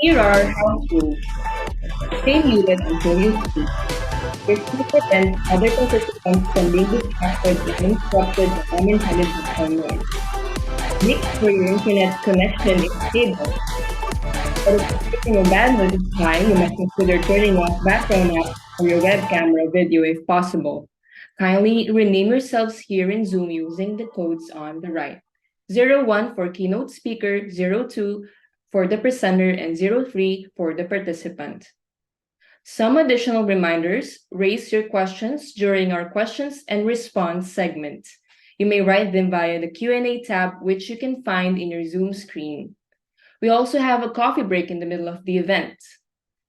Here are house rules. Stay muted until you speak. If you pretend, other participants can be distracted or interrupted by unintended background noise. Make sure your internet connection is stable. But if you're facing a bandwidth is high, you must consider turning off background apps or your webcam or video if possible. Kindly rename yourselves here in Zoom using the codes on the right. 01 for keynote speaker, 02 for the presenter, and 03 for the participant. Some additional reminders: raise your questions during our questions and response segment. You may write them via the Q&A tab, which you can find in your Zoom screen. We also have a coffee break in the middle of the event.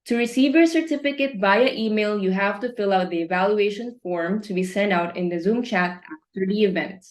To receive your certificate via email, you have to fill out the evaluation form to be sent out in the Zoom chat after the event.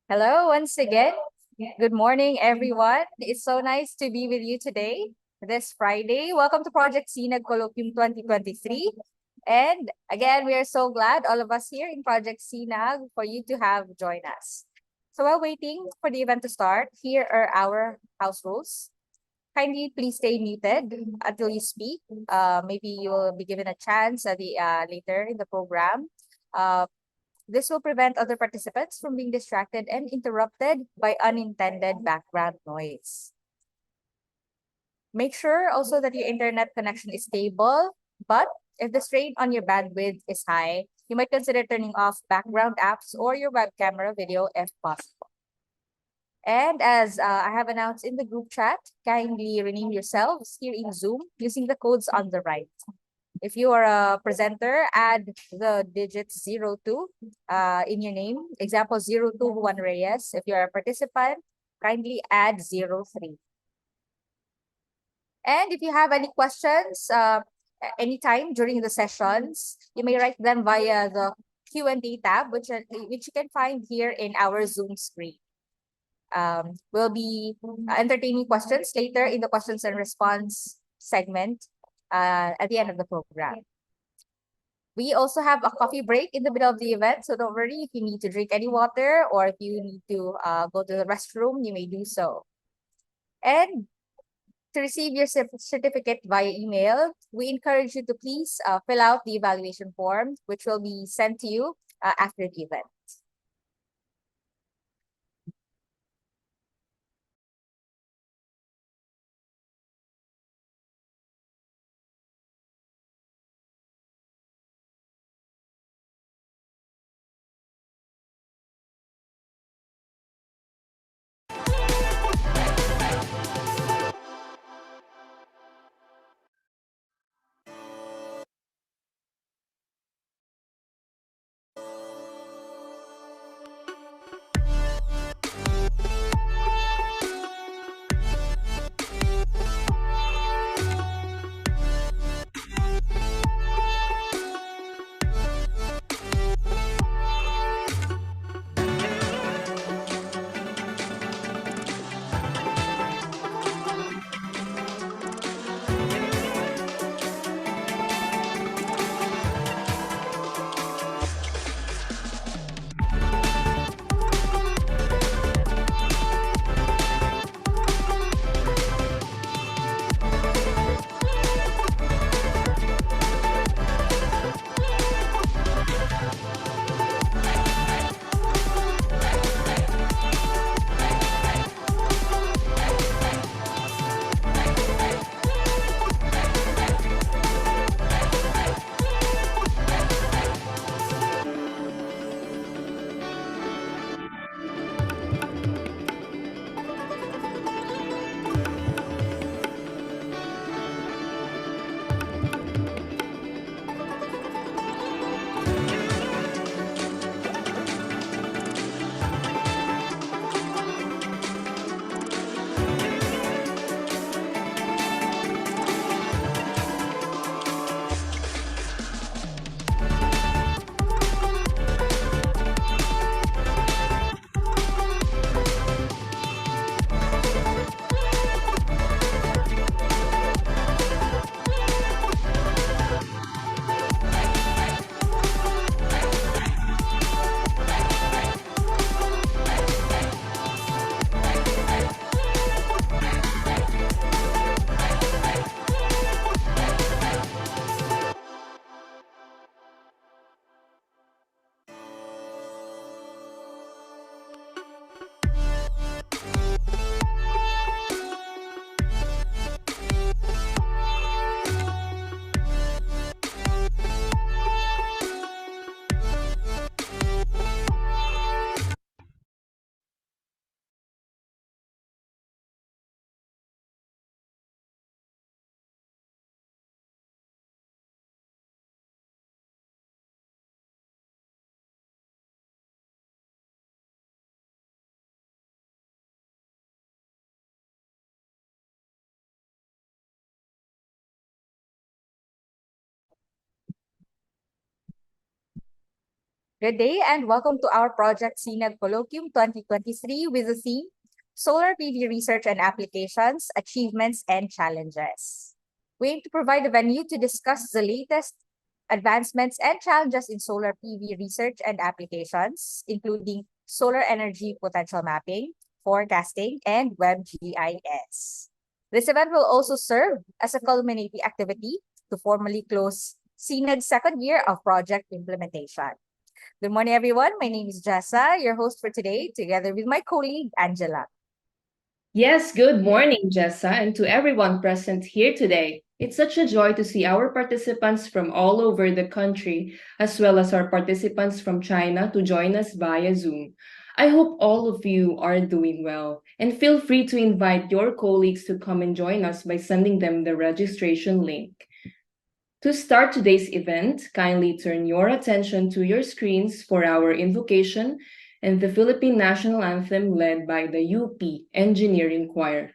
Hello, once again. Good morning, everyone. It's so nice to be with you today, this Friday. Welcome to Project SINAG Colloquium 2023. And again, we are so glad, all of us here in Project SINAG, for you to have joined us. So while waiting for the event to start, here are our house rules. Kindly please stay muted until you speak. Maybe you will be given a chance later in the program. Uh, this will prevent other participants from being distracted and interrupted by unintended background noise. Make sure also that your internet connection is stable, but if the strain on your bandwidth is high, you might consider turning off background apps or your web camera video if possible. And as I have announced in the group chat, kindly rename yourselves here in Zoom using the codes on the right. If you are a presenter, add the digit 02 in your name. Example 02 Juan Reyes. If you are a participant, kindly add 03. And if you have any questions anytime during the sessions, you may write them via the Q&A tab, which you can find here in our Zoom screen. We'll be entertaining questions later in the questions and response segment at the end of the program. We also have a coffee break in the middle of the event, so don't worry if you need to drink any water or if you need to go to the restroom, you may do so. And to receive your certificate via email, we encourage you to please fill out the evaluation form, which will be sent to you after the event. Good day and welcome to our Project SINAG Colloquium 2023 with the theme Solar PV Research and Applications, Achievements and Challenges. We aim to provide a venue to discuss the latest advancements and challenges in solar PV research and applications, including solar energy potential mapping, forecasting, and WebGIS. This event will also serve as a culminating activity to formally close SINAG's second year of project implementation. Good morning, everyone. My name is Jessa, your host for today, together with my colleague, Angela. Yes, good morning, Jessa, and to everyone present here today. It's such a joy to see our participants from all over the country, as well as our participants from China to join us via Zoom. I hope all of you are doing well, and feel free to invite your colleagues to come and join us by sending them the registration link. To start today's event, kindly turn your attention to your screens for our invocation and the Philippine National Anthem led by the UP Engineering Choir.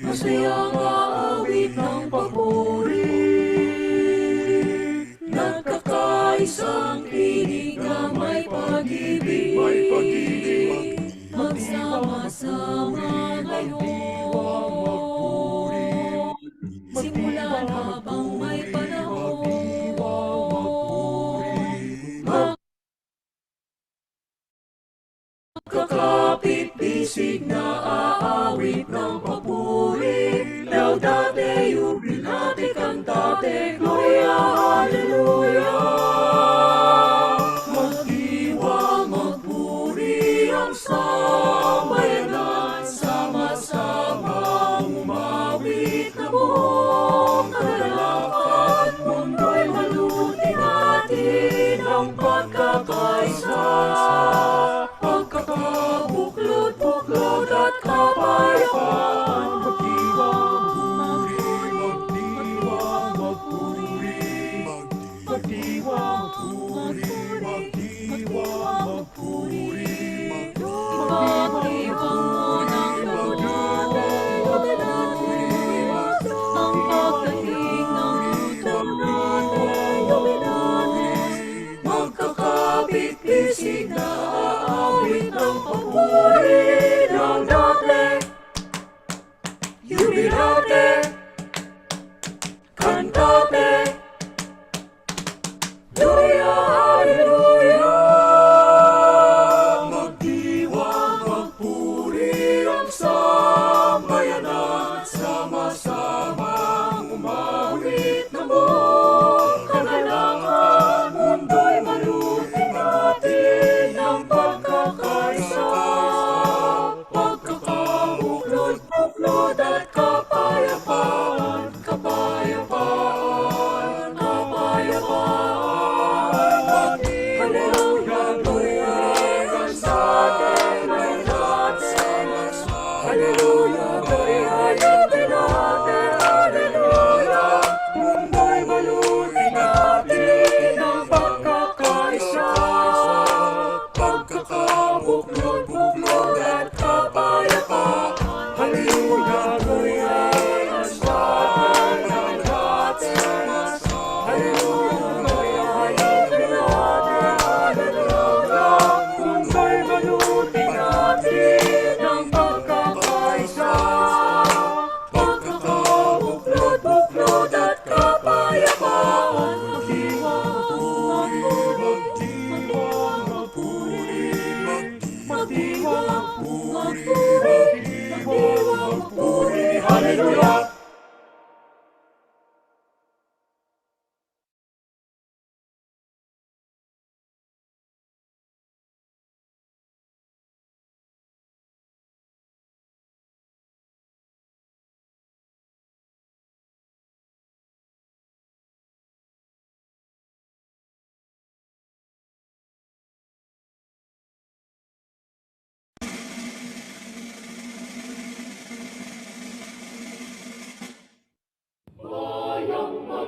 Masayang aawit ng papuri, nagkakaisang tinig na may pag-ibig, magsama-sama ngayon, simulan habang may panahon. Magkakapit bisig na aawit ng papuri, laudate, jubilate, cantate, gloria, hallelujah. Magdiwang, magpuri ang sambayanan, sama-sama umawit na buong kagalakan. Mundo'y maluti natin ang pagkakaisa, pagkakabuklod-buklod at kapayapaan. Magdiwang, magpuri, magdiwang, magpuri, magdiwang, magpuri, magdiwang ng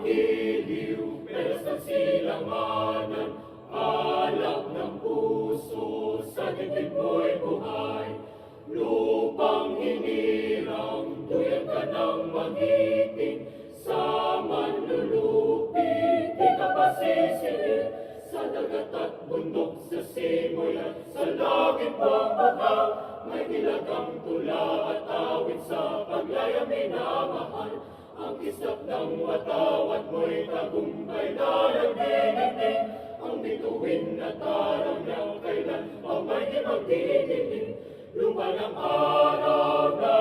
iliw, pelas ng silanganan, alak ng puso, sa dibdib mo'y buhay. Lupang hinirang, duyan ka ng magiting, sa manlulupig, di ka pa sisihin. Sa dagat at bundok, sa simoy at sa langit mong bakaw, may nilagang tula at awit sa paglaya minamahal. Ang kislap ng watawat mo'y tagumpay na nagdinigdig, ang bituin at araw niyang kailan ang may di magdidilig. Lupa ng araw na